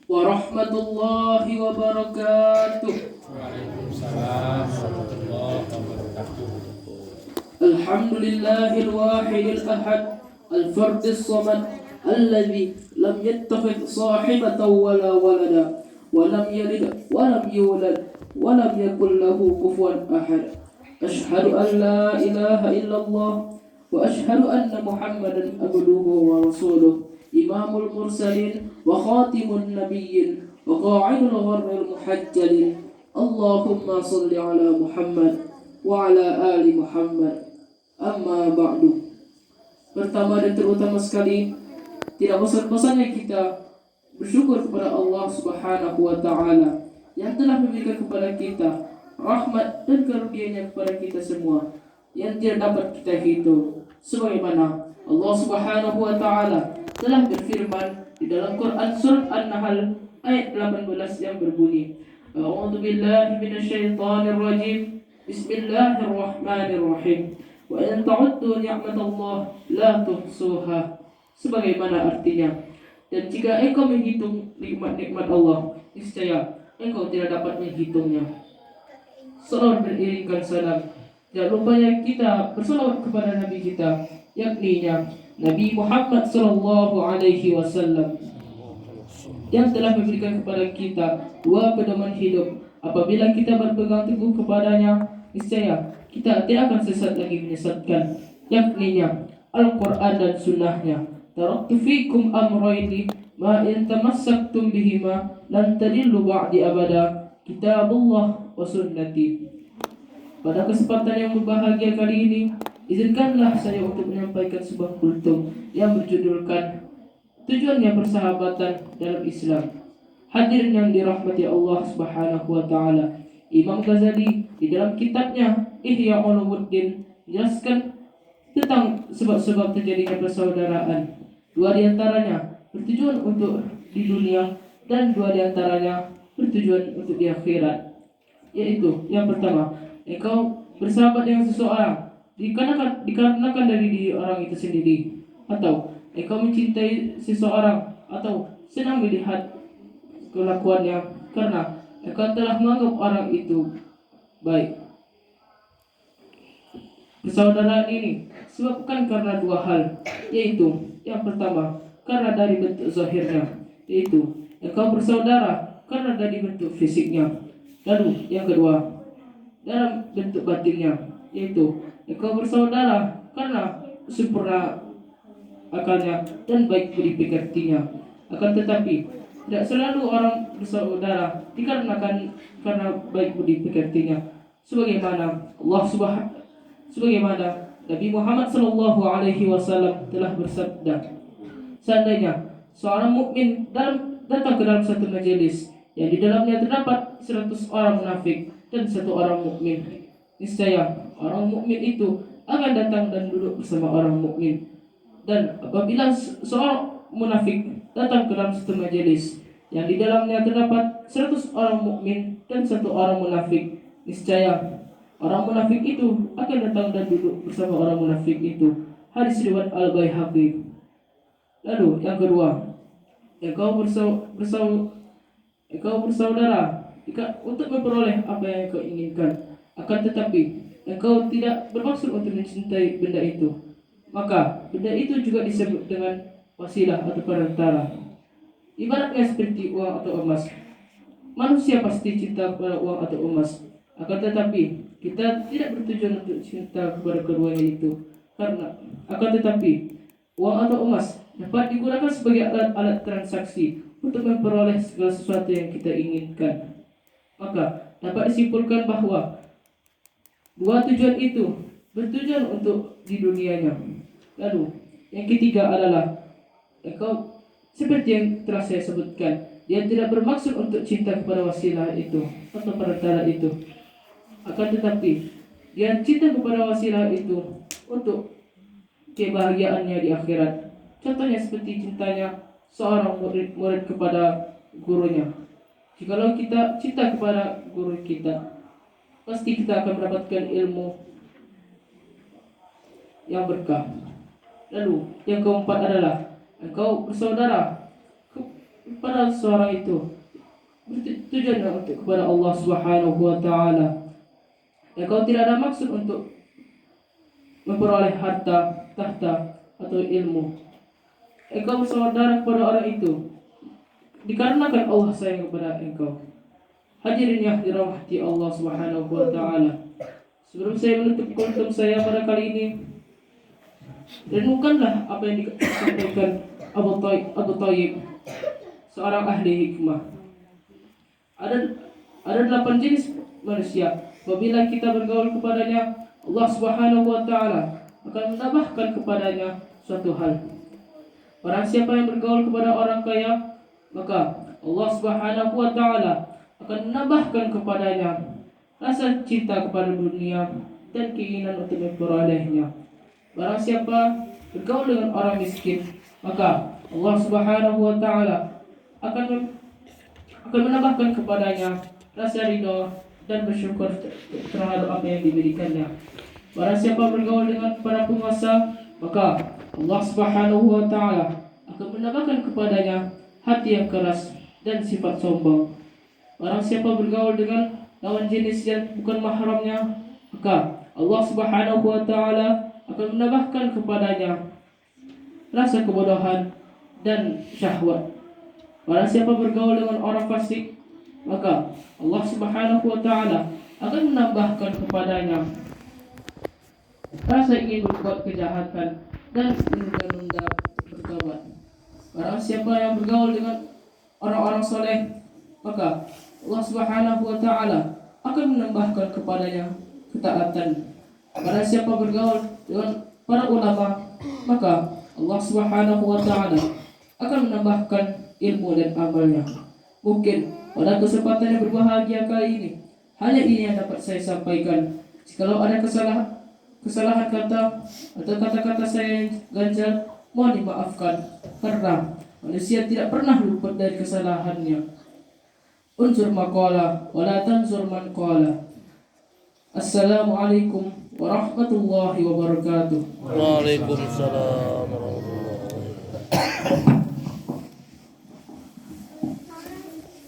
Warahmatullahi wabarakatuh. Waalaikumsalam warahmatullahi wabarakatuh. Alhamdulillahil wahidil ahad al-fardis samad alladzi lam yattakhidh sahibatan wala walada wa lam yalid wa lam yulad wa lam yakul lahu kufuwan ahad. Asyhadu an la ilaha illallah wa asyhadu anna Muhammadan abduhu wa rasuluh. Imamul mursalin wa khatimun nabiyyin wa qa'idul gharril muhajjalin. Allahumma salli ala Muhammad wa ala ali Muhammad. Amma ba'du. Pertama dan terutama sekali, tidak bosan-bosannya kita bersyukur kepada Allah Subhanahu wa taala yang telah memberikan kepada kita rahmat dan karunia-Nya kepada kita semua yang tidak dapat kita hitung. Sebagaimana Allah Subhanahu wa taala telah berfirman di dalam Quran surat An-Nahl ayat 18 yang berbunyi, A'udzu billahi minasyaitonir rajim. Bismillahirrahmanirrahim. Wa in ta'uddu ni'matallah la tuhsuha. Sebagaimana artinya, dan jika engkau menghitung nikmat-nikmat Allah, niscaya engkau tidak dapat menghitungnya. Salawat beriringkan salam. Jangan lupanya kita bersalawat kepada Nabi kita, yakni Nabi Muhammad sallallahu alaihi wasallam, yang telah memberikan kepada kita dua pedoman hidup. Apabila kita berpegang teguh kepadanya, niscaya kita tidak akan sesat lagi menyesatkan, yakni Al-Quran dan Sunnahnya. Taraktu fikum amrayni ma in tamassaktum bihima lan tadillu ba'di abada, kitabullah wa sunnati. Pada kesempatan yang berbahagia kali ini, izinkanlah saya untuk menyampaikan sebuah kultum yang berjudulkan Tujuannya Persahabatan dalam Islam. Hadirin yang dirahmati Allah Subhanahu wa taala, Imam Ghazali di dalam kitabnya Ihya Ulumuddin menjelaskan tentang sebab-sebab terjadinya persaudaraan. Dua di antaranya bertujuan untuk di dunia dan dua di antaranya bertujuan untuk di akhirat. Yaitu yang pertama, engkau bersahabat dengan seseorang dikarenakan dari diri orang itu sendiri, atau engkau mencintai seseorang atau senang melihat kelakuannya karena engkau telah menganggap orang itu baik. Persaudaraan ini disebabkan karena dua hal, yaitu yang pertama karena dari bentuk zahirnya, yaitu engkau bersaudara karena dari bentuk fisiknya. Lalu yang kedua dalam bentuk batinnya, yaitu engkau bersaudara karena sempurna akalnya dan baik budi pekertinya. Akan tetapi tidak selalu orang bersaudara dikarenakan karena baik budi pekertinya. Sebagaimana Nabi Muhammad SAW telah bersabda, seandainya seorang mukmin datang ke dalam satu majelis yang di dalamnya terdapat 100 orang munafik dan satu orang mukmin, niscaya orang mukmin itu akan datang dan duduk bersama orang mukmin. Dan apabila seorang munafik datang ke dalam satu majelis yang di dalamnya terdapat 100 orang mukmin dan satu orang munafik, niscaya orang munafik itu akan datang dan duduk bersama orang munafik itu. Hadis riwayat Al-Baihaqi. Lalu yang kedua, engkau bersaudara untuk memperoleh apa yang engkau inginkan, akan tetapi engkau tidak bermaksud untuk mencintai benda itu, maka benda itu juga disebut dengan wasilah atau perantara. Ibaratnya seperti uang atau emas. Manusia pasti cinta kepada uang atau emas, akan tetapi kita tidak bertujuan untuk cinta kepada keduanya itu, karena akan tetapi uang atau emas dapat digunakan sebagai alat transaksi untuk memperoleh segala sesuatu yang kita inginkan. Maka dapat disimpulkan bahwa dua tujuan itu bertujuan untuk di dunianya. Lalu yang ketiga adalah engkau seperti yang telah saya sebutkan, dia tidak bermaksud untuk cinta kepada wasilah itu atau perantara itu, akan tetapi dia cinta kepada wasilah itu untuk kebahagiaannya di akhirat. Contohnya seperti cintanya seorang murid kepada gurunya. Jikalau kita cinta kepada guru kita, pasti kita akan mendapatkan ilmu yang berkah. Lalu yang keempat adalah engkau bersaudara pada seorang itu tujuannya untuk kepada Allah Subhanahu wa taala. Engkau tidak ada maksud untuk memperoleh harta, tahta atau ilmu. Engkau bersaudara kepada orang itu dikarenakan Allah sayang kepada engkau. Hadirin yang dirahmati Allah Subhanahu wa taala. Sebelum saya menutup kultum saya pada kali ini, renungkanlah apa yang disampaikan Abu Thayyib, seorang ahli hikmah. Ada 8 jenis manusia. Apabila kita bergaul kepadanya, Allah Subhanahu wa taala akan menambahkan kepadanya suatu hal. Barang siapa yang bergaul kepada orang kaya, maka Allah Subhanahu wa taala akan menambahkan kepadanya rasa cinta kepada dunia dan keinginan untuk memperolehnya. Barang siapa bergaul dengan orang miskin, maka Allah Subhanahu wa taala akan menambahkan kepadanya rasa ridho dan bersyukur terhadap apa yang diberikannya. Barang siapa bergaul dengan para penguasa, maka Allah Subhanahu wa taala akan menambahkan kepadanya hati yang keras dan sifat sombong. Barang siapa bergaul dengan lawan jenis yang bukan mahramnya, maka Allah Subhanahu wa taala akan menambahkan kepadanya rasa kebodohan dan syahwat. Barang siapa bergaul dengan orang fasik, maka Allah Subhanahu wa taala akan menambahkan kepadanya rasa ingin berbuat kejahatan dan menunda bertobat. Barang siapa yang bergaul dengan orang-orang soleh, maka Allah Subhanahu wa taala akan menambahkan kepadanya ketaatan. Barang siapa bergaul dengan para ulama, maka Allah Subhanahu wa taala akan menambahkan ilmu dan amalnya. Mungkin pada kesempatan yang berbahagia kali ini, hanya ini yang dapat saya sampaikan. Jikalau ada kesalahan kata atau kata-kata saya yang ganjal, mohon dimaafkan, karena manusia tidak pernah luput dari kesalahannya. Unsur maqala wala tanzur man qala. Assalamualaikum warahmatullahi wabarakatuh. Waalaikumsalam warahmatullahi wabarakatuh.